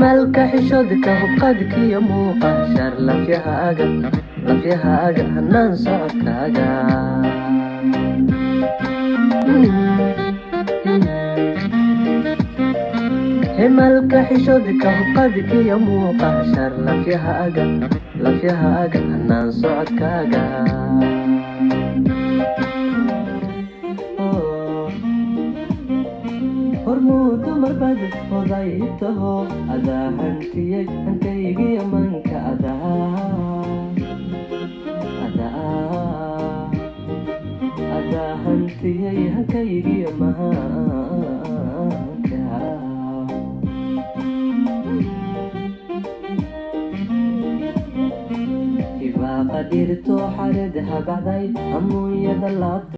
مالك حشودك وبقدك يا موقع شر لا فيها أجا هنان صوتك أجا مالك حشودك وبقدك يا موقع شر لا فيها أجا هنان صوتك أجا hormuud dumar baad hodaytaho adaa hantiyey hankaygiyo manka adaa hantiyey hankaygiyo mahanka ibaaqa dhirto xarid habacday hamuunyada laabta